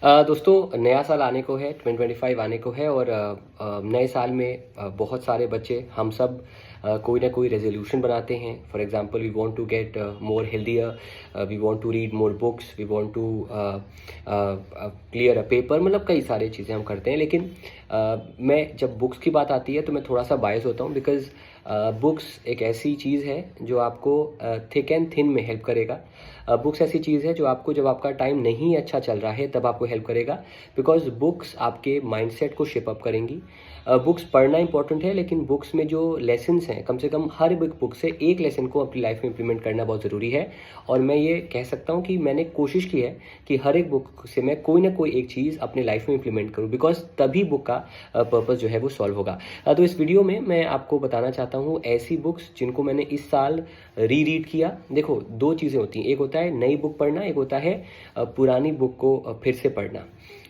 दोस्तों नया साल आने को है, 2025 आने को है और नए साल में बहुत सारे बच्चे हम सब कोई ना कोई रेजोल्यूशन बनाते हैं। For example we want to get more healthier, we want to read more books, we want to clear a paper, मतलब कई सारी चीज़ें हम करते हैं। लेकिन मैं जब बुक्स की बात आती है तो मैं थोड़ा सा बायस होता हूँ, बिकॉज बुक्स एक ऐसी चीज़ है जो आपको थिक एंड थिन में हेल्प करेगा। बुक्स ऐसी चीज़ है जो आपको जब आपका टाइम नहीं अच्छा चल रहा है तब आपको हेल्प करेगा, बिकॉज बुक्स आपके माइंडसेट को शेप अप करेंगी। बुक्स पढ़ना इंपॉर्टेंट है, लेकिन बुक्स में जो लेसन्स हैं, कम से कम हर बुक से एक लेसन को अपनी लाइफ में इंप्लीमेंट करना बहुत ज़रूरी है। और मैं ये कह सकता हूँ कि मैंने कोशिश की है कि हर एक बुक से मैं कोई ना कोई एक चीज़ अपनी लाइफ में इंप्लीमेंट करूँ, बिकॉज तभी बुक का पर्पस जो है वो सॉल्व होगा। तो इस वीडियो में मैं आपको बताना चाहता हूँ ऐसी बुक्स जिनको मैंने इस साल रीड किया। देखो, दो चीज़ें होती हैं, एक होता है नई बुक पढ़ना, एक होता है पुरानी बुक को फिर से पढ़ना।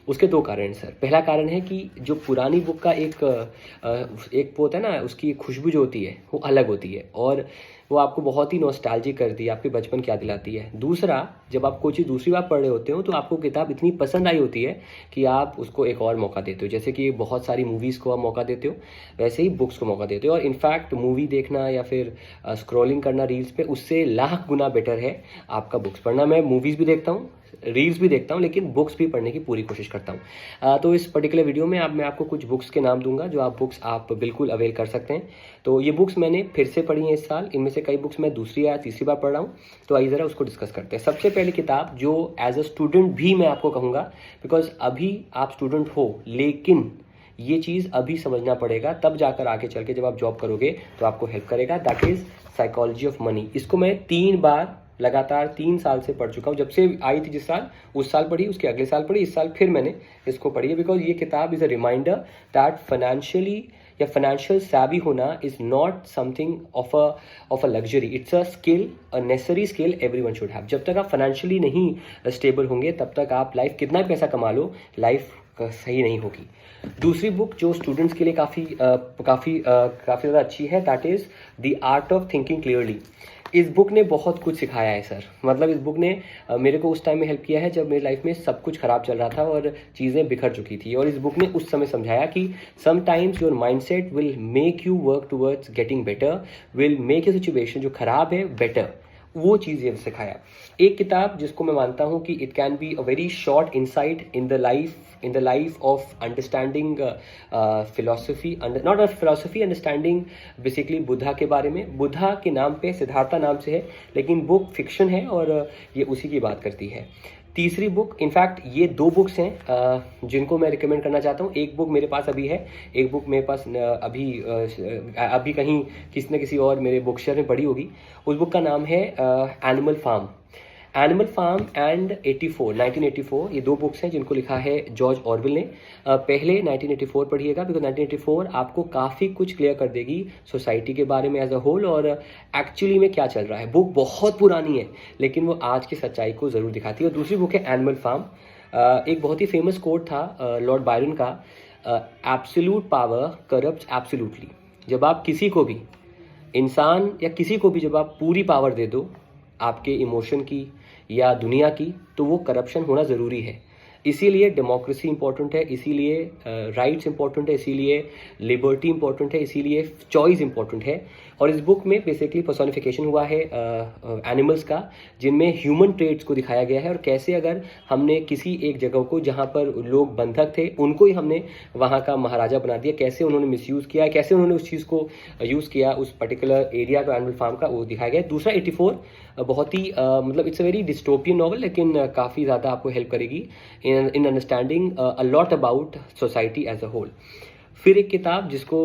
उसके दो कारण सर। पहला कारण है कि जो पुरानी बुक का एक वो होता है ना, उसकी खुशबू जो होती है वो अलग होती है और वो आपको बहुत ही नॉस्टैल्जिक करती है, आपके बचपन की याद दिलाती है। दूसरा, जब आप कोई चीज़ दूसरी बार पढ़ रहे होते हो तो आपको किताब इतनी पसंद आई होती है कि आप उसको एक और मौका देते हो। जैसे कि बहुत सारी मूवीज़ को आप मौका देते हो, वैसे ही बुक्स को मौका देते हो। और इनफैक्ट मूवी देखना या फिर स्क्रॉलिंग करना रील्स पे, उससे लाख गुना बेटर है आपका बुक्स पढ़ना। मैं मूवीज़ भी देखता हूँ, रील्स भी देखता हूँ, लेकिन बुक्स भी पढ़ने की पूरी कोशिश करता हूँ। तो इस पर्टिकुलर वीडियो में मैं आपको कुछ बुक्स के नाम दूंगा जो आप बिल्कुल अवेल कर सकते हैं। तो ये बुक्स मैंने फिर से पढ़ी हैं इस साल। इनमें से कई बुक्स मैं दूसरी या तीसरी बार पढ़ रहा हूँ। तो आइए ज़रा उसको डिस्कस करते हैं। सबसे पहली किताब जो एज अ स्टूडेंट भी मैं आपको कहूँगा, बिकॉज अभी आप स्टूडेंट हो, लेकिन ये चीज़ अभी समझना पड़ेगा, तब जाकर आगे चल के जब आप जॉब करोगे तो आपको हेल्प करेगा। That is psychology of money. इसको मैं 3 बार लगातार 3 साल से पढ़ चुका हूँ। जब से आई थी जिस साल, उस साल पढ़ी, उसके अगले साल पढ़ी, इस साल फिर मैंने इसको पढ़ी है। बिकॉज ये किताब is a reminder that financially या फाइनेंशियल savvy होना is not something of a luxury, it's a skill, a necessary skill everyone should have. जब तक आप फाइनेंशियली नहीं स्टेबल होंगे तब तक आप लाइफ कितना भी पैसा कमा लो, लाइफ सही नहीं होगी। दूसरी बुक जो स्टूडेंट्स के लिए काफ़ी ज़्यादा अच्छी है, that is the art of thinking clearly. इस बुक ने बहुत कुछ सिखाया है सर। मतलब इस बुक ने मेरे को उस टाइम में हेल्प किया है जब मेरी लाइफ में सब कुछ खराब चल रहा था और चीज़ें बिखर चुकी थी। और इस बुक ने उस समय समझाया कि sometimes your mindset will make you work towards getting better, will make your situation जो खराब है बेटर। वो चीज़ ये सिखाया। एक किताब जिसको मैं मानता हूँ कि it can be a very short insight in the life of understanding philosophy, not a philosophy, understanding basically Buddha के बारे में। बुद्धा के नाम पे, सिद्धार्था नाम से है, लेकिन बुक फिक्शन है और ये उसी की बात करती है। तीसरी बुक, इनफैक्ट ये 2 बुक्स हैं जिनको मैं रिकमेंड करना चाहता हूँ। एक बुक मेरे पास अभी है, एक बुक मेरे पास अभी कहीं किसी न किसी और मेरे बुक शेल्फ में पड़ी होगी। उस बुक का नाम है एनिमल फार्म एंड 1984। ये 2 बुक्स हैं जिनको लिखा है जॉर्ज ऑरवेल ने। पहले 1984 पढ़िएगा, बिकॉज 1984 आपको काफ़ी कुछ क्लियर कर देगी सोसाइटी के बारे में एज अ होल और एक्चुअली में क्या चल रहा है। बुक बहुत पुरानी है, लेकिन वो आज की सच्चाई को ज़रूर दिखाती है। और दूसरी बुक है एनिमल फार्म। एक बहुत ही फेमस कोट था लॉर्ड बायरन का, एब्सोल्यूट पावर करप्ट्स एब्सोल्यूटली। जब आप किसी को भी, इंसान या किसी को भी, जब आप पूरी पावर दे दो आपके इमोशन की या दुनिया की, तो वो करप्शन होना ज़रूरी है। इसीलिए डेमोक्रेसी इंपॉर्टेंट है, इसीलिए राइट्स इंपॉर्टेंट है, इसीलिए लिबर्टी इंपॉर्टेंट है, इसीलिए चॉइस इंपॉर्टेंट है। और इस बुक में बेसिकली पर्सोनिफिकेशन हुआ है एनिमल्स का, जिनमें ह्यूमन ट्रेड्स को दिखाया गया है और कैसे अगर हमने किसी एक जगह को जहाँ पर लोग बंधक थे उनको ही हमने वहाँ का महाराजा बना दिया, कैसे उन्होंने मिसयूज़ किया, कैसे उन्होंने उस चीज़ को यूज़ किया, उस पर्टिकुलर एरिया का, एनिमल फार्म का, वो दिखाया गया है। दूसरा 84 बहुत ही मतलब it's a very dystopian novel, लेकिन काफ़ी ज़्यादा आपको हेल्प करेगी in understanding a lot about society as a whole. फिर एक किताब जिसको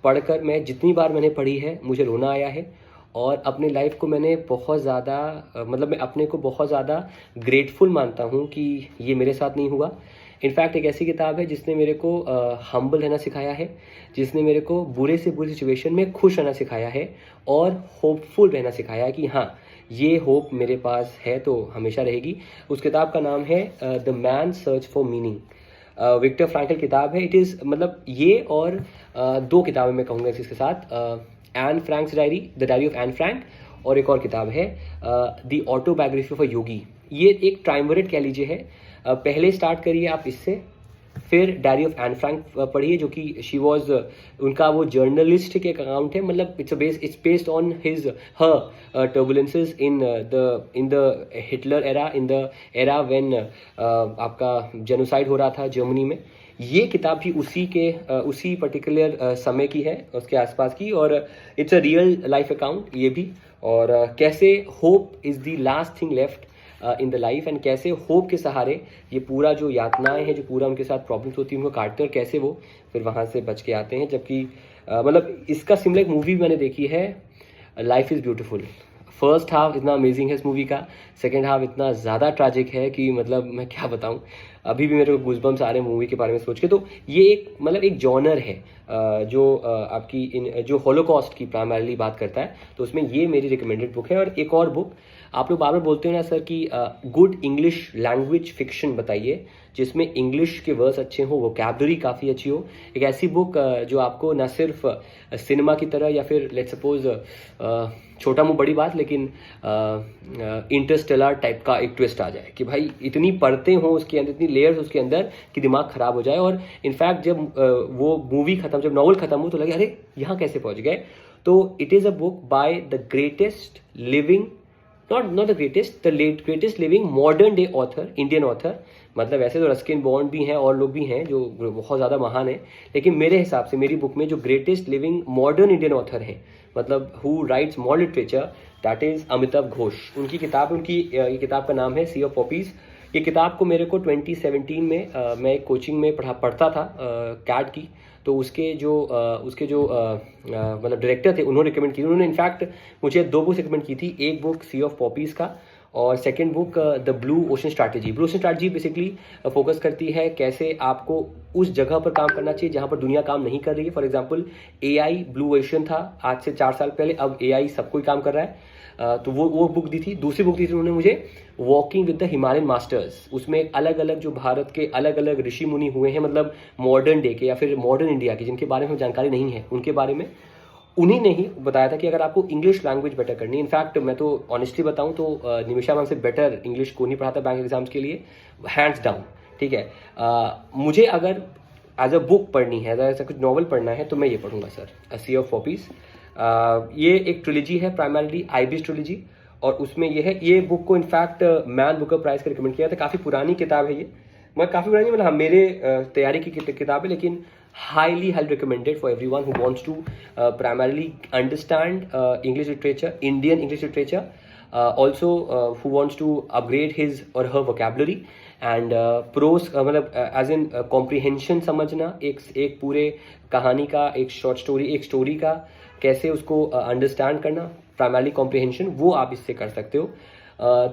पढ़कर मैं जितनी बार मैंने पढ़ी है मुझे रोना आया है और अपने लाइफ को मैंने बहुत ज़्यादा मतलब मैं अपने को बहुत ज़्यादा ग्रेटफुल मानता हूँ कि ये मेरे साथ नहीं हुआ। इनफैक्ट एक ऐसी किताब है जिसने मेरे को हम्बल रहना सिखाया है, जिसने मेरे को बुरे से बुरी सिचुएशन में खुश रहना सिखाया है और होपफुल रहना सिखाया है कि हाँ, ये होप मेरे पास है तो हमेशा रहेगी। उस किताब का नाम है the Man Search for Meaning. Viktor Frankl किताब है। इट इज़ मतलब ये और 2 किताबें मैं कहूँगा इसके साथ, Anne Frank's Diary, the Diary of Anne Frank, और एक और किताब है the Autobiography of a Yogi. ये एक ट्राइमविरेट कह लीजिए है। पहले स्टार्ट करिए आप इससे, फिर डायरी ऑफ एन फ्रैंक पढ़िए, जो कि शी वॉज, उनका वो जर्नलिस्ट के अकाउंट है, मतलब it's based on his her turbulences in the Hitler era, in the era when आपका जेनोसाइड हो रहा था जर्मनी में। ये किताब भी उसी पर्टिकुलर समय की है, उसके आसपास की, और it's a real life account ये भी। और कैसे hope is the last thing left in the life, and कैसे होप के सहारे ये पूरा जो यातनाएं हैं, जो पूरा उनके साथ प्रॉब्लम्स होती हैं, उनको काटते हैं, और कैसे वो फिर वहाँ से बच के आते हैं। जबकि मतलब इसका सिमिलर एक मूवी मैंने देखी है, life is beautiful. First half इतना अमेजिंग है इस मूवी का, सेकेंड हाफ इतना ज़्यादा ट्रैजिक है कि मतलब मैं क्या बताऊँ, अभी भी मेरे को गूज़बम्स आ रहे हैं मूवी के बारे में सोच के। तो ये एक मतलब एक जॉनर है जो आपकी जो होलोकॉस्ट की प्राइमरीली बात करता है, तो उसमें ये मेरी रिकमेंडेड बुक है। और एक और बुक, आप लोग बार बार बोलते हो ना सर कि गुड इंग्लिश लैंग्वेज फिक्शन बताइए, जिसमें इंग्लिश के वर्ड्स अच्छे हो, वोकैबुलरी काफ़ी अच्छी हो। एक ऐसी बुक जो आपको ना सिर्फ सिनेमा की तरह, या फिर लेट्स सपोज छोटा मुँह बड़ी बात, लेकिन इंटरस्टेलर टाइप का एक ट्विस्ट आ जाए कि भाई इतनी परतें हों उसके अंदर, इतनी लेयर्स उसके अंदर कि दिमाग खराब हो जाए। और इनफैक्ट जब वो मूवी खत्म, जब नॉवल खत्म हो, तो लगे अरे यहाँ कैसे पहुँच गए। तो it is a book by the greatest living, not the greatest, the greatest living modern day author, Indian author। मतलब वैसे तो रस्किन बॉन्ड भी हैं और लोग भी हैं जो बहुत ज़्यादा महान हैं, लेकिन मेरे हिसाब से मेरी बुक में जो greatest living modern Indian author हैं, मतलब who rights modern literature, that is Amitabh Ghosh. उनकी किताब, ये किताब का नाम है सी ऑफ पॉपीज़। ये किताब को मेरे को 2017 में मैं एक कोचिंग में पढ़ता था कैट की, तो उसके जो मतलब डायरेक्टर थे, उन्होंने रिकमेंड की। उन्होंने इनफैक्ट मुझे 2 बुक्स रिकमेंड की थी, एक बुक सी ऑफ पॉपीज़ का, और second book the blue ocean strategy. Blue ocean strategy basically focus करती है कैसे आपको उस जगह पर काम करना चाहिए जहाँ पर दुनिया काम नहीं कर रही है। For example AI blue ocean था आज से 4 साल पहले, अब AI सब कोई काम कर रहा है। तो वो बुक दी थी। दूसरी बुक दी थी उन्होंने मुझे, walking with the Himalayan masters. उसमें अलग अलग जो भारत के अलग अलग ऋषि मुनि हुए हैं, मतलब मॉडर्न डे के या फिर मॉडर्न इंडिया के, जिनके बारे में जानकारी नहीं है, उनके बारे में उन्हीं ने ही बताया था कि अगर आपको इंग्लिश लैंग्वेज बेटर करनी है, इनफैक्ट मैं तो ऑनेस्टली बताऊं तो निमिषा मैम से बेटर इंग्लिश को नहीं पढ़ाता बैंक एग्जाम्स के लिए, हैंड्स डाउन। ठीक है, मुझे अगर एज अ बुक पढ़नी है, अगर ऐसा कुछ नॉवल पढ़ना है, तो मैं ये पढ़ूंगा सर, सी ऑफ पॉपीज़। ये एक ट्रिलॉजी है, प्राइमरली आइबिस ट्रिलॉजी, और उसमें ये बुक को इनफैक्ट मैन बुकर प्राइज का रिकमेंड किया था। काफ़ी पुरानी किताब है ये, मैं काफ़ी पुरानी मतलब हाँ मेरे तैयारी की किताब है, लेकिन highly recommended for everyone who wants to primarily understand English literature, Indian English literature, also who wants to upgrade his or her vocabulary and prose, मतलब as in comprehension समझना एक पूरे कहानी का, एक शॉर्ट स्टोरी, एक स्टोरी का कैसे उसको अंडरस्टैंड करना, प्राइमरली कॉम्प्रिहेंशन, वो आप इससे कर सकते हो।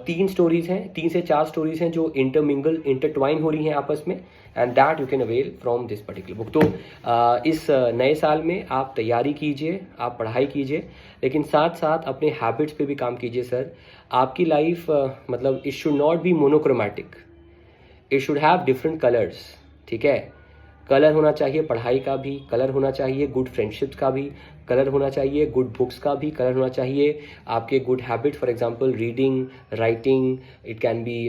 3 स्टोरीज हैं, 3 से 4 स्टोरीज हैं जो इंटरट्वाइन हो रही हैं आपस में, and that you can avail from this particular book. तो इस नए साल में आप तैयारी कीजिए, आप पढ़ाई कीजिए, लेकिन साथ साथ अपने हैबिट्स पे भी काम कीजिए सर। आपकी लाइफ मतलब it should not be monochromatic, it should have different colours. ठीक है, कलर होना चाहिए पढ़ाई का भी, कलर होना चाहिए गुड फ्रेंडशिप्स का भी, कलर होना चाहिए गुड बुक्स का भी, कलर होना चाहिए आपके good habit, for example reading, writing, it can be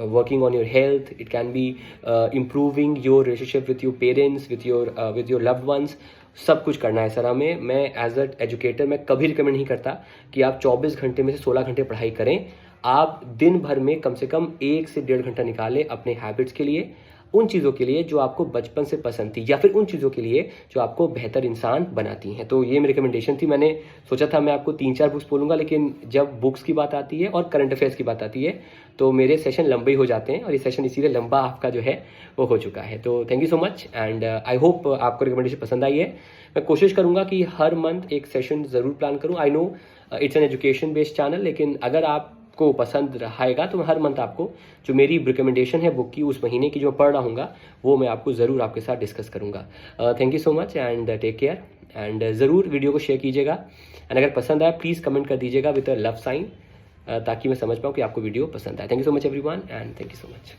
working on your health, it can be improving your relationship with your parents, with your loved ones. सब कुछ करना है सर हमें। मैं एज अ एजुकेटर मैं कभी रिकमेंड नहीं करता कि आप 24 घंटे में से 16 घंटे पढ़ाई करें। आप दिन भर में कम से कम 1 से 1.5 घंटा निकालें अपने हैबिट्स के लिए, उन चीज़ों के लिए जो आपको बचपन से पसंद थी, या फिर उन चीज़ों के लिए जो आपको बेहतर इंसान बनाती हैं। तो ये मेरी रिकमेंडेशन थी। मैंने सोचा था मैं आपको 3-4 बुक्स बोलूँगा, लेकिन जब बुक्स की बात आती है और करंट अफेयर्स की बात आती है तो मेरे सेशन लंबे हो जाते हैं, और ये सेशन इसीलिए लंबा आपका जो है वो हो चुका है। तो thank you so much, and I hope आपको रिकमेंडेशन पसंद आई है। मैं कोशिश करूँगा कि हर मंथ एक सेशन ज़रूर प्लान करूँ। I know it's an education based channel, लेकिन अगर आप को पसंद रहेगा तो मैं हर मंथ आपको जो मेरी रिकमेंडेशन है बुक की उस महीने की जो पढ़ रहा हूँगा वो मैं आपको ज़रूर आपके साथ डिस्कस करूँगा। Thank you so much and take care, and ज़रूर वीडियो को शेयर कीजिएगा, एंड अगर पसंद आए प्लीज़ कमेंट कर दीजिएगा विद अ लव साइन, ताकि मैं समझ पाऊँ कि आपको वीडियो पसंद आए। Thank you so much everyone, and thank you so much.